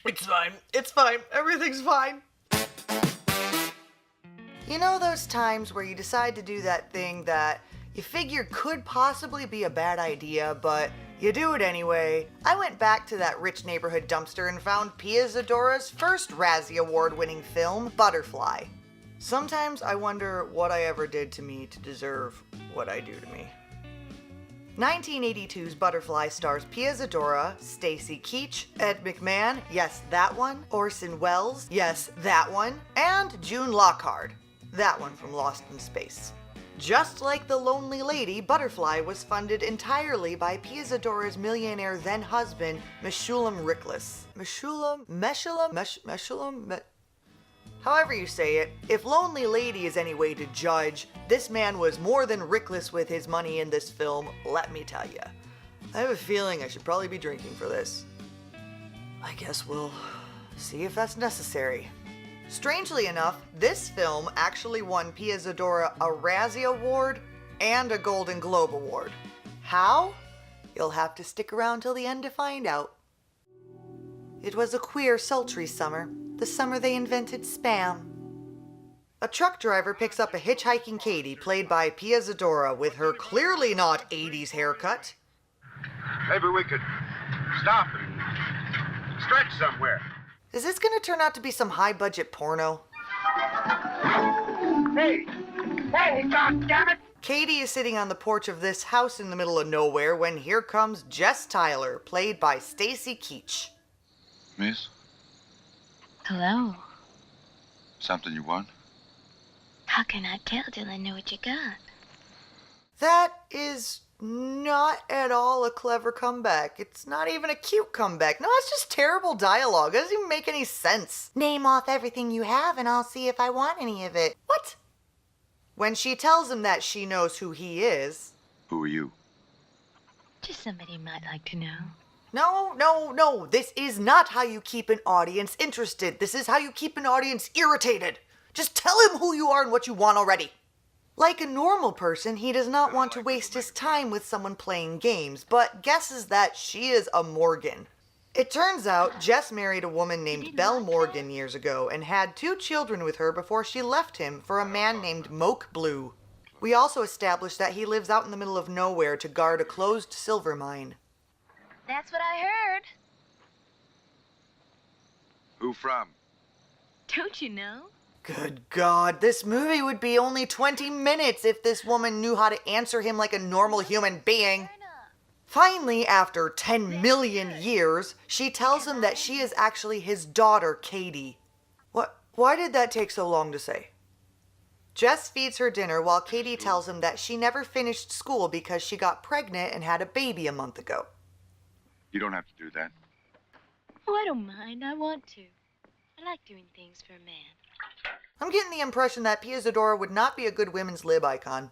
It's fine. It's fine. Everything's fine. You know those times where you decide to do that thing that you figure could possibly be a bad idea, but you do it anyway? I went back to that rich neighborhood dumpster and found Pia Zadora's first Razzie Award-winning film, Butterfly. Sometimes I wonder what I ever did to me to deserve what I do to me. 1982's Butterfly stars Pia Zadora, Stacy Keach, Ed McMahon, yes, that one, Orson Welles, yes, that one, and June Lockhart, that one from Lost in Space. Just like The Lonely Lady, Butterfly was funded entirely by Pia Zadora's millionaire then-husband, Meshulam Rickless. However you say it, if Lonely Lady is any way to judge, this man was more than rickless with his money in this film, let me tell ya. I have a feeling I should probably be drinking for this. I guess we'll see if that's necessary. Strangely enough, this film actually won Pia Zadora a Razzie Award and a Golden Globe Award. How? You'll have to stick around till the end to find out. It was a queer, sultry summer. The summer they invented Spam. A truck driver picks up a hitchhiking Katie, played by Pia Zadora, with her clearly not 80s haircut. Maybe we could stop and stretch somewhere. Is this gonna turn out to be some high-budget porno? Hey, goddammit! Katie is sitting on the porch of this house in the middle of nowhere when here comes Jess Tyler, played by Stacy Keach. Miss? Hello. Something you want? How can I tell till I know what you got? That is not at all a clever comeback. It's not even a cute comeback. No, it's just terrible dialogue. It doesn't even make any sense. Name off everything you have and I'll see if I want any of it. What? When she tells him that she knows who he is. Who are you? Just somebody you might like to know. No. This is not how you keep an audience interested. This is how you keep an audience irritated. Just tell him who you are and what you want already. Like a normal person, he does not want to waste his time with someone playing games, but guesses that she is a Morgan. It turns out Jess married a woman named Belle Morgan years ago and had 2 children with her before she left him for a man named Moke Blue. We also established that he lives out in the middle of nowhere to guard a closed silver mine. That's what I heard. Who from? Don't you know? Good God, this movie would be only 20 minutes if this woman knew how to answer him like a normal human being. Finally, after 10 million years, she tells him that she is actually his daughter, Katie. Why did that take so long to say? Jess feeds her dinner while Katie tells him that she never finished school because she got pregnant and had a baby a month ago. You don't have to do that. Oh, I don't mind. I want to. I like doing things for a man. I'm getting the impression that Pia Zadora would not be a good women's lib icon.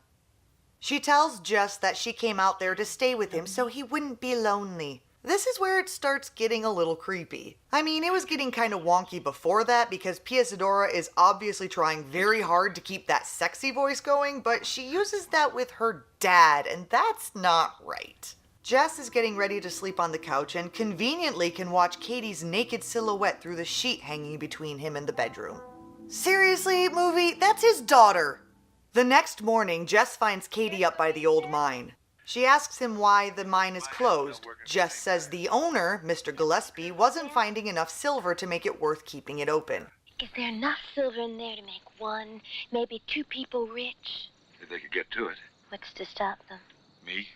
She tells Jess that she came out there to stay with him so he wouldn't be lonely. This is where it starts getting a little creepy. I mean, it was getting kind of wonky before that because Pia Zadora is obviously trying very hard to keep that sexy voice going, but she uses that with her dad, and that's not right. Jess is getting ready to sleep on the couch and conveniently can watch Katie's naked silhouette through the sheet hanging between him and the bedroom. Seriously, movie? That's his daughter! The next morning, Jess finds Katie up by the old mine. She asks him why the mine is closed. Jess says the owner, Mr. Gillespie, wasn't finding enough silver to make it worth keeping it open. Is there enough silver in there to make 1, maybe 2 people rich? If they could get to it. What's to stop them? Me?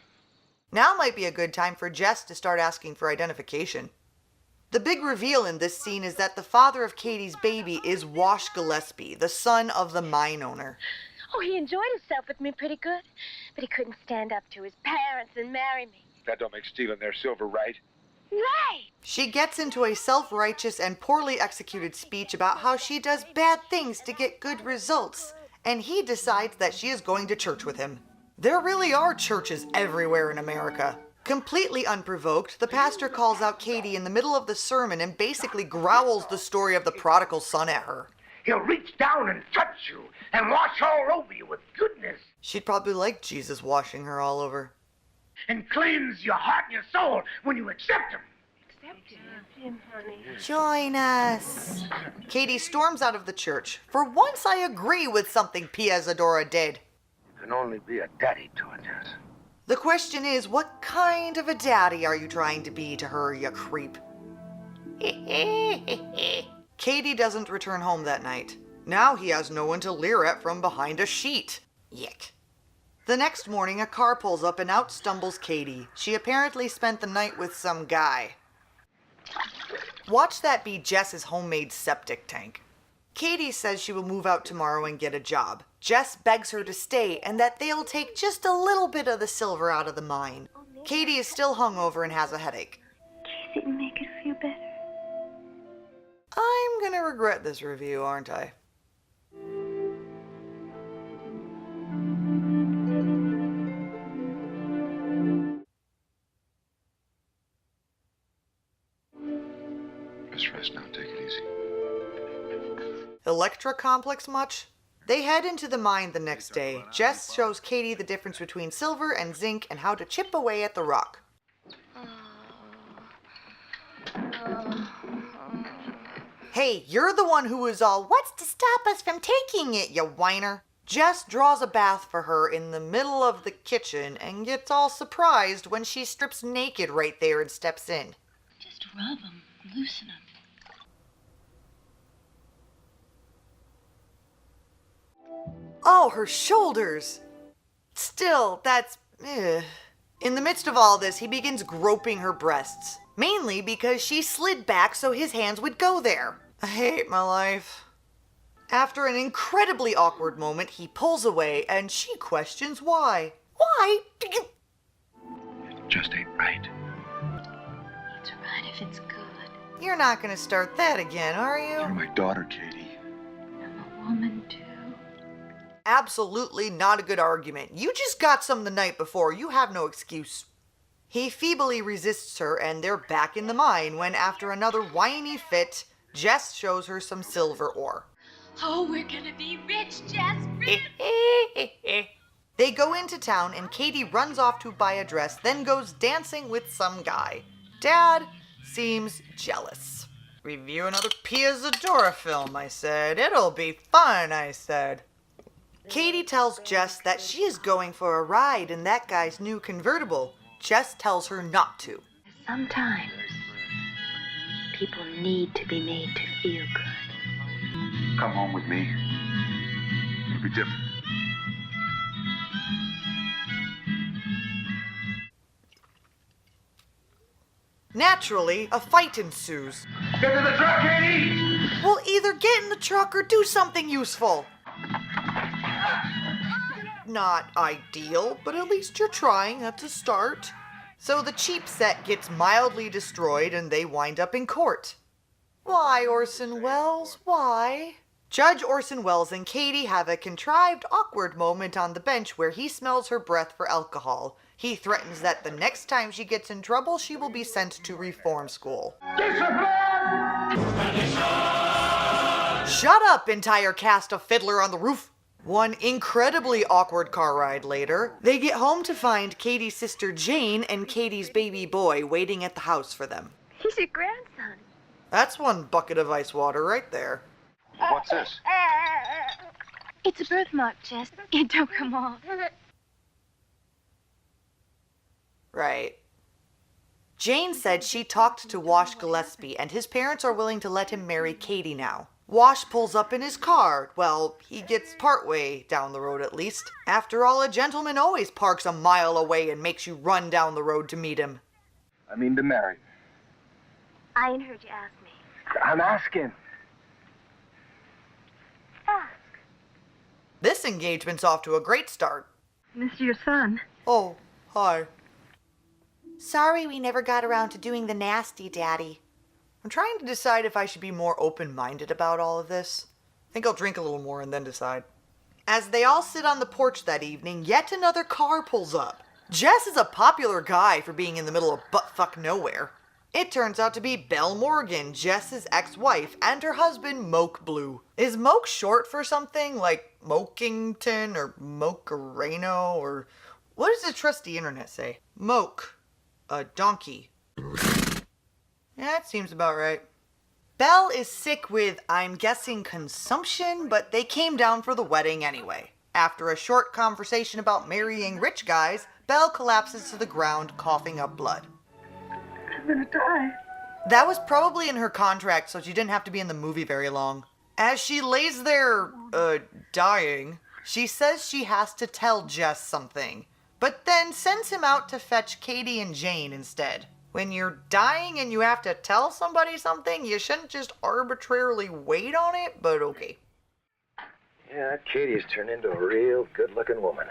Now might be a good time for Jess to start asking for identification. The big reveal in this scene is that the father of Katie's baby is Wash Gillespie, the son of the mine owner. Oh, he enjoyed himself with me pretty good, but he couldn't stand up to his parents and marry me. That don't make stealing their silver right. Right! She gets into a self-righteous and poorly executed speech about how she does bad things to get good results, and he decides that she is going to church with him. There really are churches everywhere in America. Completely unprovoked, the pastor calls out Katie in the middle of the sermon and basically growls the story of the prodigal son at her. He'll reach down and touch you and wash all over you with goodness She'd probably like Jesus washing her all over. and cleanse your heart and your soul when you accept him. him, honey. Join us. Katie storms out of the church. For once I agree with something Pia Zadora did. You can only be a daddy to her, Jess. The question is, what kind of a daddy are you trying to be to her, you creep? Katie doesn't return home that night. Now he has no one to leer at from behind a sheet. Yick. The next morning, a car pulls up and out stumbles Katie. She apparently spent the night with some guy. Watch that be Jess's homemade septic tank. Katie says she will move out tomorrow and get a job. Jess begs her to stay and that they'll take just a little bit of the silver out of the mine. Katie is still hungover and has a headache. Kiss it and make it feel better. I'm gonna regret this review, aren't I? Just rest now. Take it easy. Electra complex much? They head into the mine the next day. Jess shows Katie the difference between silver and zinc and how to chip away at the rock. Hey, you're the one who is all, "What's to stop us from taking it, you whiner?" Jess draws a bath for her in the middle of the kitchen and gets all surprised when she strips naked right there and steps in. Just rub them, loosen them. Oh, her shoulders! Still, that's... In the midst of all this, he begins groping her breasts. Mainly because she slid back so his hands would go there. I hate my life. After an incredibly awkward moment, he pulls away and she questions why. Why? It just ain't right. It's right if it's good. You're not gonna start that again, are You're you? my daughter, Katie. I'm a woman, too. Absolutely not a good argument. You just got some the night before. You have no excuse. He feebly resists her and they're back in the mine when, after another whiny fit, Jess shows her some silver ore. Oh, we're gonna be rich, Jess. Rich. They go into town and Katie runs off to buy a dress, then goes dancing with some guy. Dad seems jealous. Review another Pia Zadora film, I said. It'll be fun, I said. Katie tells Jess that she is going for a ride in that guy's new convertible. Jess tells her not to. Sometimes people need to be made to feel good. Come home with me. It'll be different. Naturally, a fight ensues. Get to the truck, Katie! We'll either get in the truck or do something useful. Not ideal, but at least you're trying. That's a start. So the cheap set gets mildly destroyed and they wind up in court. Why, Orson Welles? Why? Judge Orson Welles and Katie have a contrived, awkward moment on the bench where he smells her breath for alcohol. He threatens that the next time she gets in trouble, she will be sent to reform school. Discipline! Shut up, entire cast of Fiddler on the Roof! One incredibly awkward car ride later, they get home to find Katie's sister Jane and Katie's baby boy waiting at the house for them. He's your grandson. That's one bucket of ice water right there. What's this? It's a birthmark, Jess. It don't come off. Right. Jane said she talked to Wash Gillespie and his parents are willing to let him marry Katie now. Wash pulls up in his car. Well, he gets partway down the road at least. After all, a gentleman always parks a mile away and makes you run down the road to meet him. I mean to marry. I ain't heard you ask me. I'm asking. Ask. This engagement's off to a great start. Mr. Your son. Oh, hi. Sorry we never got around to doing the nasty, Daddy. I'm trying to decide if I should be more open-minded about all of this. I think I'll drink a little more and then decide. As they all sit on the porch that evening, yet another car pulls up. Jess is a popular guy for being in the middle of buttfuck nowhere. It turns out to be Belle Morgan, Jess's ex-wife, and her husband, Moke Blue. Is Moke short for something like Mokington or Mocareno or... What does the trusty internet say? Moke. A donkey. Yeah, that seems about right. Belle is sick with, I'm guessing, consumption, but they came down for the wedding anyway. After a short conversation about marrying rich guys, Belle collapses to the ground, coughing up blood. I'm gonna die. That was probably in her contract, so she didn't have to be in the movie very long. As she lays there, dying, she says she has to tell Jess something, but then sends him out to fetch Katie and Jane instead. When you're dying and you have to tell somebody something, you shouldn't just arbitrarily wait on it, but okay. Yeah, that Katie's turned into a real good-looking woman.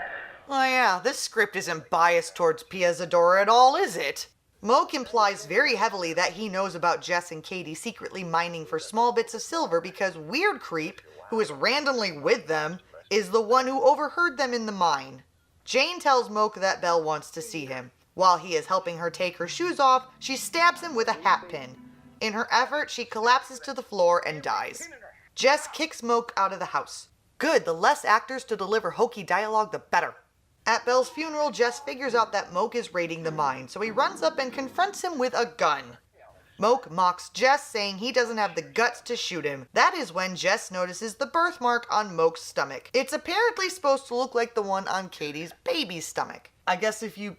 Oh yeah, this script isn't biased towards Pia Zadora at all, is it? Moke implies very heavily that he knows about Jess and Katie secretly mining for small bits of silver because Weird Creep, who is randomly with them, is the one who overheard them in the mine. Jane tells Moke that Belle wants to see him. While he is helping her take her shoes off, she stabs him with a hat pin. In her effort, she collapses to the floor and dies. Jess kicks Moke out of the house. Good, the less actors to deliver hokey dialogue, the better. At Belle's funeral, Jess figures out that Moke is raiding the mine, so he runs up and confronts him with a gun. Moke mocks Jess, saying he doesn't have the guts to shoot him. That is when Jess notices the birthmark on Moke's stomach. It's apparently supposed to look like the one on Katie's baby's stomach. I guess if you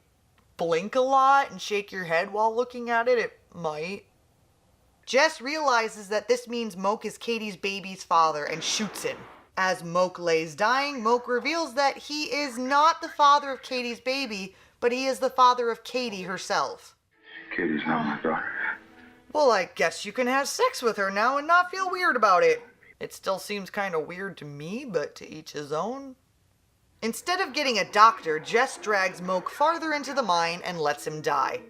blink a lot and shake your head while looking at it, it might. Jess realizes that this means Moke is Katie's baby's father and shoots him. As Moke lays dying, Moke reveals that he is not the father of Katie's baby, but he is the father of Katie herself. Katie's not my daughter. Well, I guess you can have sex with her now and not feel weird about it. It still seems kind of weird to me, but to each his own. Instead of getting a doctor, Jess drags Moke farther into the mine and lets him die.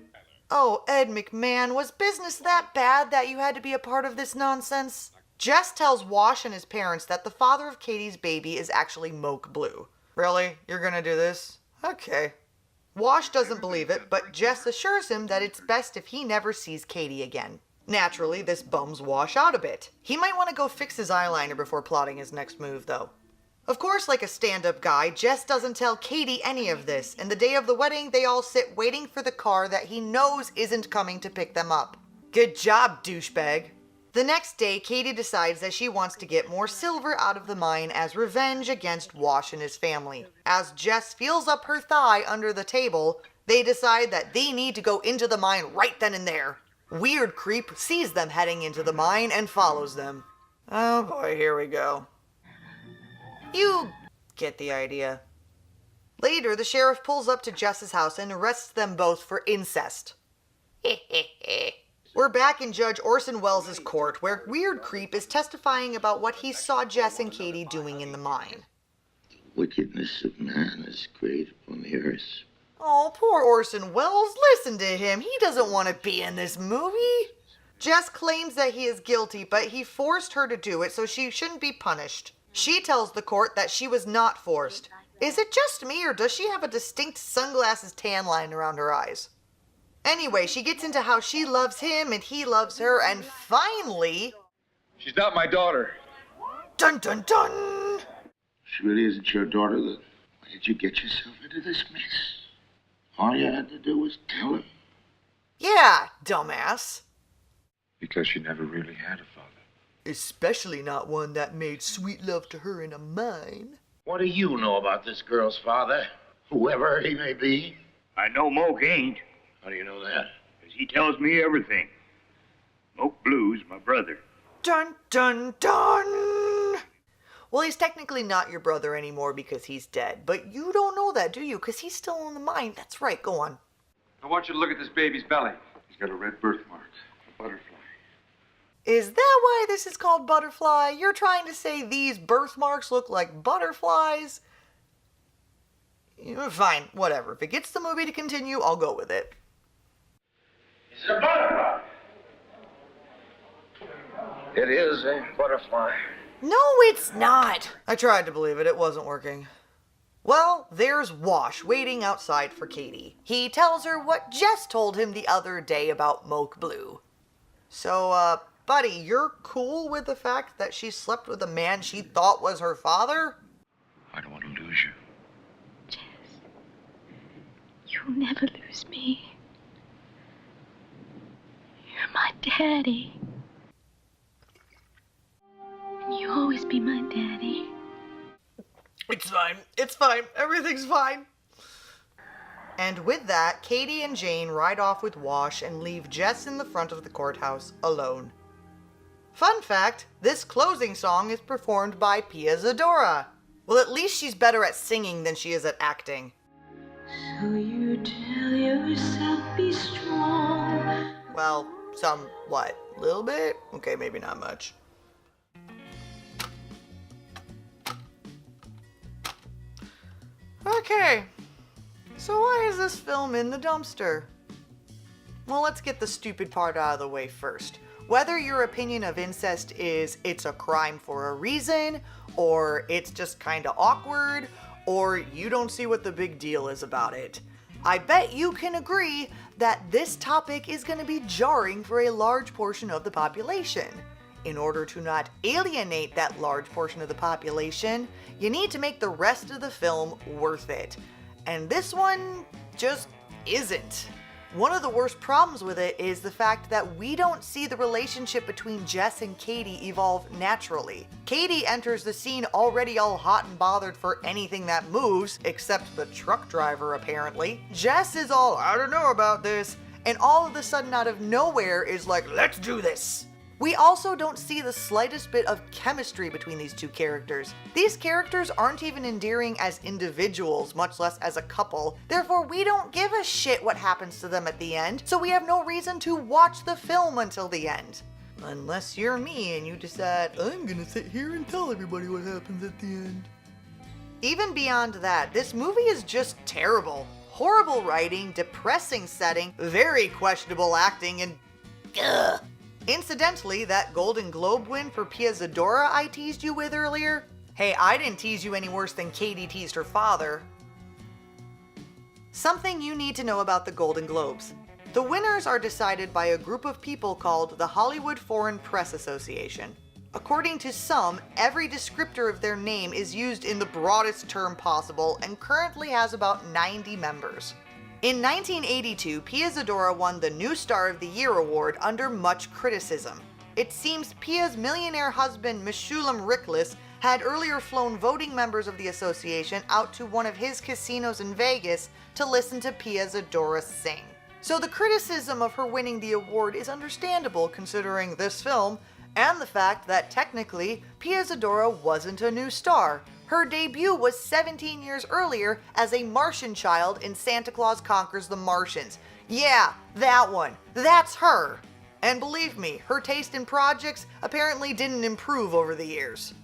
Oh, Ed McMahon, was business that bad that you had to be a part of this nonsense? Jess tells Wash and his parents that the father of Katie's baby is actually Moke Blue. Really? You're gonna do this? Okay. Wash doesn't believe it, but Jess assures him that it's best if he never sees Katie again. Naturally, this bums Wash out a bit. He might want to go fix his eyeliner before plotting his next move, though. Of course, like a stand-up guy, Jess doesn't tell Katie any of this, and the day of the wedding, they all sit waiting for the car that he knows isn't coming to pick them up. Good job, douchebag. The next day, Katie decides that she wants to get more silver out of the mine as revenge against Wash and his family. As Jess feels up her thigh under the table, they decide that they need to go into the mine right then and there. Weird Creep sees them heading into the mine and follows them. Oh boy, here we go. You get the idea. Later, the sheriff pulls up to Jess's house and arrests them both for incest. We're back in Judge Orson Welles' court, where Weird Creep is testifying about what he saw Jess and Katie doing in the mine. The wickedness of man is great upon the earth. Oh, poor Orson Welles. Listen to him. He doesn't want to be in this movie. Jess claims that he is guilty, but he forced her to do it, so she shouldn't be punished. She tells the court that she was not forced. Is it just me, or does she have a distinct sunglasses tan line around her eyes? Anyway, she gets into how she loves him and he loves her, and finally... She's not my daughter. Dun dun dun! She really isn't your daughter, then why did you get yourself into this mess? All you had to do was tell her. Yeah, dumbass. Because she never really had a father. Especially not one that made sweet love to her in a mine. What do you know about this girl's father, whoever he may be? I know Moke ain't, How do you know that? 'cause he tells me everything. Moke Blue's my brother. Dun dun dun! Well, he's technically not your brother anymore because he's dead, but you don't know that, do you? Because he's still in the mine. That's right, go on. I want you to look at this baby's belly. He's got a red birthmark, a butterfly. Is that why this is called Butterfly? You're trying to say these birthmarks look like butterflies? Fine, whatever. If it gets the movie to continue, I'll go with it. It's a butterfly. It is a butterfly. No, it's not. I tried to believe it. It wasn't working. Well, there's Wash waiting outside for Katie. He tells her what Jess told him the other day about Moke Blue. So, buddy, you're cool with the fact that she slept with a man she thought was her father? I don't want to lose you. Jess, you'll never lose me. You're my daddy. And you always be my daddy. It's fine. It's fine. Everything's fine. And with that, Katie and Jane ride off with Wash and leave Jess in the front of the courthouse alone. Fun fact, this closing song is performed by Pia Zadora. Well, at least she's better at singing than she is at acting. So you tell yourself be strong. Well, somewhat. Little bit? Okay, maybe not much. Okay, so why is this film in the dumpster? Well, let's get the stupid part out of the way first. Whether your opinion of incest is it's a crime for a reason, or it's just kinda awkward, or you don't see what the big deal is about it, I bet you can agree that this topic is going to be jarring for a large portion of the population. In order to not alienate that large portion of the population, you need to make the rest of the film worth it. And this one just isn't. One of the worst problems with it is the fact that we don't see the relationship between Jess and Katie evolve naturally. Katie enters the scene already all hot and bothered for anything that moves, except the truck driver apparently. Jess is all, I don't know about this, and all of a sudden out of nowhere is like, let's do this. We also don't see the slightest bit of chemistry between these two characters. These characters aren't even endearing as individuals, much less as a couple. Therefore, we don't give a shit what happens to them at the end, so we have no reason to watch the film until the end. Unless you're me and you decide, I'm gonna sit here and tell everybody what happens at the end. Even beyond that, this movie is just terrible. Horrible writing, depressing setting, very questionable acting, and ugh. Incidentally, that Golden Globe win for Pia Zadora I teased you with earlier? Hey, I didn't tease you any worse than Katie teased her father. Something you need to know about the Golden Globes. The winners are decided by a group of people called the Hollywood Foreign Press Association. According to some, every descriptor of their name is used in the broadest term possible and currently has about 90 members. In 1982, Pia Zadora won the New Star of the Year award under much criticism. It seems Pia's millionaire husband, Meshulam Riklis, had earlier flown voting members of the association out to one of his casinos in Vegas to listen to Pia Zadora sing. So the criticism of her winning the award is understandable considering this film, and the fact that technically, Pia Zadora wasn't a new star. Her debut was 17 years earlier as a Martian child in Santa Claus Conquers the Martians. Yeah, that one. That's her. And believe me, her taste in projects apparently didn't improve over the years.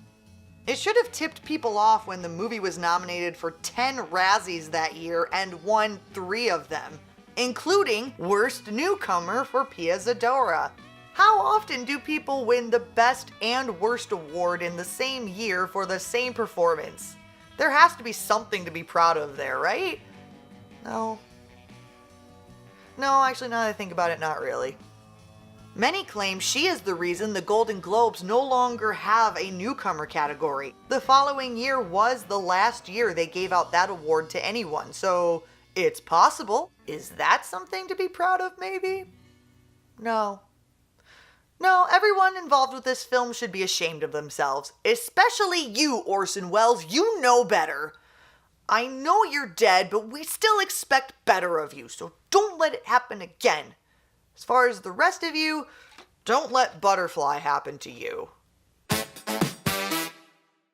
It should have tipped people off when the movie was nominated for 10 Razzies that year and won 3 of them, including Worst Newcomer for Pia Zadora. How often do people win the Best and Worst award in the same year for the same performance? There has to be something to be proud of there, right? No. No, actually, now that I think about it, not really. Many claim she is the reason the Golden Globes no longer have a newcomer category. The following year was the last year they gave out that award to anyone, so it's possible. Is that something to be proud of, maybe? No. No, everyone involved with this film should be ashamed of themselves. Especially you, Orson Welles. You know better. I know you're dead, but we still expect better of you, so don't let it happen again. As far as the rest of you, don't let Butterfly happen to you.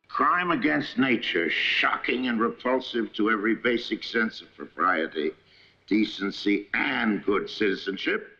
Crime against nature, shocking and repulsive to every basic sense of propriety, decency, and good citizenship.